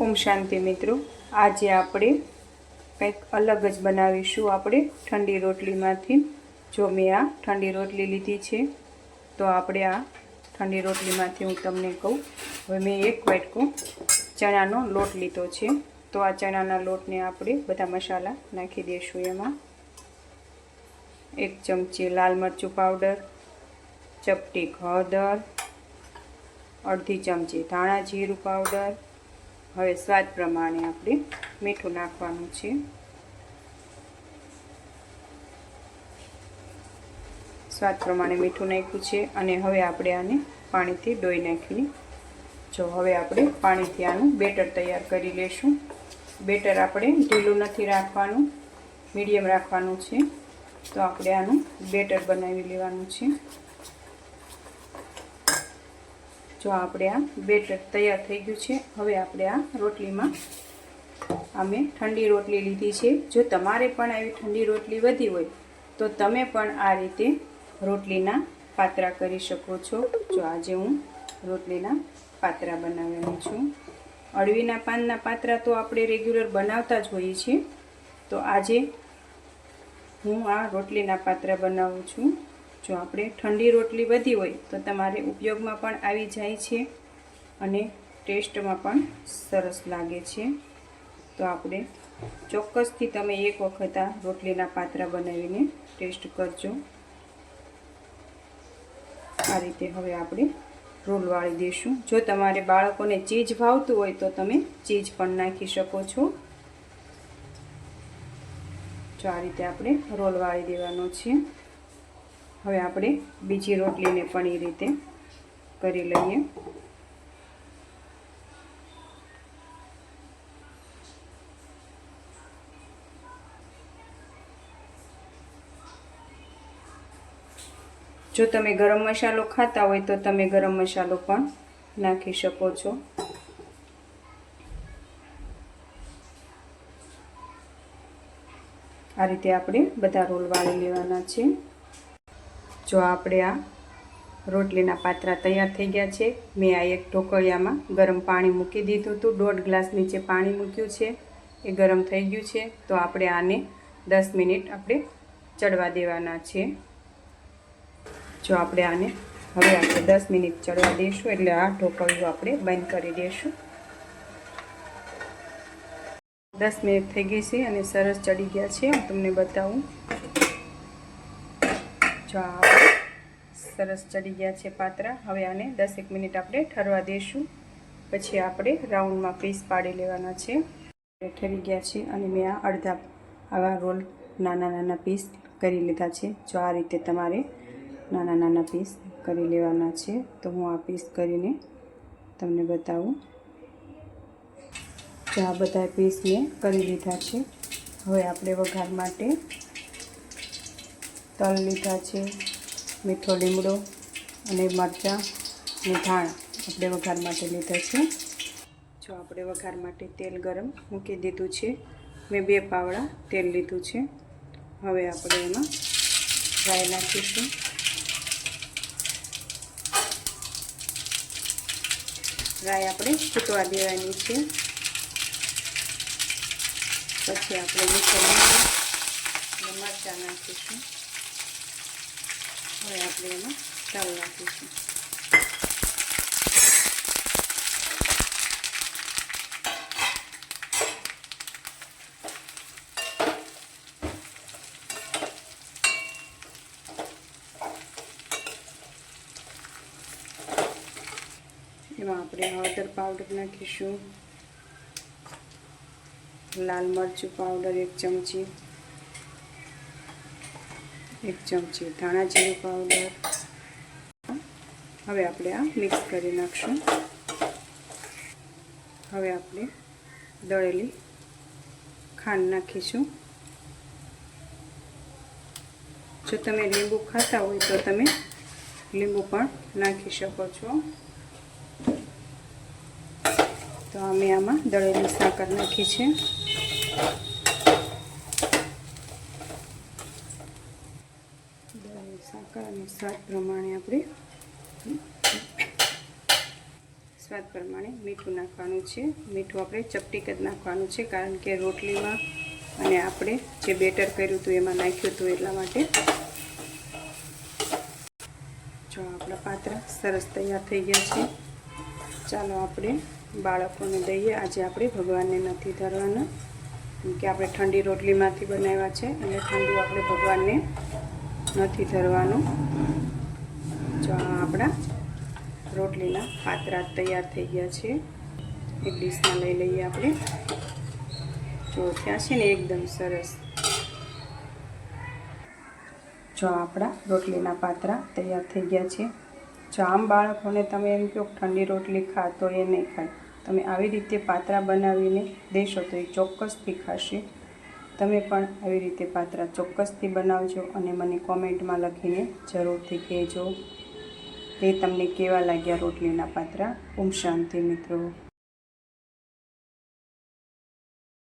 ઓમ શાંતિ મિત્રો, આજે આપણે કંઈક અલગ જ બનાવીશું. આપણે ઠંડી રોટલીમાંથી જો મેં આ ઠંડી રોટલી લીધી છે, તો આપણે આ ઠંડી રોટલીમાંથી હું તમને કહું. હવે મેં એક વાટકો ચણાનો લોટ લીધો છે, તો આ ચણાના લોટને આપણે બધા મસાલા નાખી દઈશું. એમાં 1 ચમચી લાલ મરચું પાવડર, ચપટી હળદર, અડધી ચમચી ધાણા જીરું પાવડર. હવે સ્વાદ પ્રમાણે આપણે મીઠું નાખવાનું છે. સ્વાદ પ્રમાણે મીઠું નાખ્યું છે અને હવે આપણે આને પાણીથી ધોઈ નાખીએ. જો હવે આપણે પાણીથી આનું બેટર તૈયાર કરી લેશું. બેટર આપણે ઢીલું નથી રાખવાનું, મીડિયમ રાખવાનું છે. તો આપણે આનું બેટર બનાવી લેવાનું છે. જો આપણે આ બેટર તૈયાર થઈ ગયું છે, હવે આપણે આ રોટલીમાં અમે ઠંડી રોટલી લીધી છે. જો તમારે પણ આવી ઠંડી રોટલી વધી હોય તો તમે પણ આ રીતે રોટલીના પાતરા કરી શકો છો. જો આજે હું રોટલીના પાતરા બનાવવાની છું. અળવીના પાનના પાતરા તો આપણે રેગ્યુલર બનાવતા જ હોઈએ છીએ, તો આજે હું આ રોટલીના પાતરા બનાવું છું. જો આપણે ઠંડી રોટલી વધી હોય તો તમારે ઉપયોગમાં પણ આવી જાય છે અને ટેસ્ટમાં પણ સરસ લાગે છે. તો આપણે ચોક્કસથી તમે એક વખત આ રોટલીના પાતરા બનાવીને ટેસ્ટ કરજો. આ રીતે હવે આપણે રોલ વાળી દઈશું. જો તમારે બાળકોને ચીઝ ભાવતું હોય તો તમે ચીઝ પણ નાખી શકો છો. જો આ રીતે આપણે રોલ વાળી દેવાનો છે. હવે આપણે બીજી રોટલીને પણ એ રીતે કરી લઈએ. જો તમે ગરમ મસાલો ખાતા હોય તો તમે ગરમ મસાલો પણ નાખી શકો છો. આ રીતે આપણે બધા રોલ વાળી લેવાના છે. જો આપણે આ રોટલીના પાતરા તૈયાર થઈ ગયા છે. મેં આ એક ઢોકળિયામાં ગરમ પાણી મૂકી દીધું હતું. 1.5 ગ્લાસ નીચે પાણી મૂક્યું છે, એ ગરમ થઈ ગયું છે. તો આપણે આને 10 મિનિટ આપણે ચડવા દેવાના છે. જો આપણે આને હવે આપણે 10 મિનિટ ચડવા દઈશું, એટલે આ ઢોકળિયું આપણે બંધ કરી દઈશું. 10 મિનિટ થઈ ગઈ છે અને સરસ ચડી ગયા છે. હું તમને બતાવું. જો આ સરસ ચડી ગયા છે પાતરા. હવે આને 10 મિનિટ આપણે ઠરવા દઈશું. પછી આપણે રાઉન્ડમાં પીસ પાડી લેવાના છે. ઠરી ગયા છે અને મેં આ અડધા આવા રોલ નાના નાના પીસ કરી લીધા છે. જો આ રીતે તમારે નાના નાના પીસ કરી લેવાના છે. તો હું આ પીસ કરીને તમને બતાવું. જો આ બધા પીસ મેં કરી લીધા છે. હવે આપણે વઘાર માટે તલ લીધા છે, મીઠો લીમડો અને મરચાં અને ધાણા આપણે વઘાર માટે લીધા છે. જો આપણે વઘાર માટે તેલ ગરમ મૂકી દીધું છે. મેં 2 પાવડા તેલ લીધું છે. હવે આપણે એમાં રાઈ નાખીશું. રાઈ આપણે ફૂટવા દેવાની છે. પછી આપણે મીઠો લીમડો અને મરચાં નાખીશું. હવે આપણે એમાં તલ નાખીશું. એમાં આપણે હળદર પાવડર નાખીશું, લાલ મરચું પાવડર 1 ચમચી, 1 ચમચી ધાણા જીરું પાવડર. હવે આપણે આ મિક્સ કરી નાખશું. હવે આપણે દળેલી ખાંડ નાખીશું. જો તમે લીંબુ ખાતા હોય તો તમે લીંબુ પણ નાખી શકો છો. તો અમે આમાં દળેલી સાકર નાખી છે. દળેલી સાકર અને સ્વાદ પ્રમાણે આપણે સ્વાદ પ્રમાણે મીઠું નાખવાનું છે. મીઠું આપણે ચપટીક જ નાખવાનું છે, કારણ કે રોટલીમાં અને આપણે જે બેટર કર્યું હતું એમાં નાખ્યું હતું એટલા માટે. જો આપણા પાત્રા સરસ તૈયાર થઈ ગયા છે. ચાલો આપણે બાળકોને દઈએ. આજે આપણે ભગવાનને નથી ધરવાના, કેમ કે આપણે ઠંડી રોટલીમાંથી બનાવ્યા છે એટલે ઠંડુ આપણે ભગવાનને નથી ધરવાનું. જો આપણા રોટલીના પાત્રા તૈયાર થઈ ગયા છે. એક ડીશમાં લઈ લઈએ આપણે. જો ત્યાં છે ને એકદમ સરસ. જો આપણા રોટલીના પાત્રા તૈયાર થઈ ગયા છે. જો આમ બાળકોને તમે એમ કહો ઠંડી રોટલી ખા તો એ નહીં ખાય. તમે આવી રીતે પાત્રા બનાવીને દેશો તો એ ચોક્કસથી ખાશે. તમે પણ આવી રીતે પાત્રા ચોક્કસથી બનાવજો અને મને કોમેન્ટમાં લખીને જરૂરથી કહેજો કે તમને કેવા લાગ્યા રોટલીના પાત્રા. ઓમ શાંતિ મિત્રો.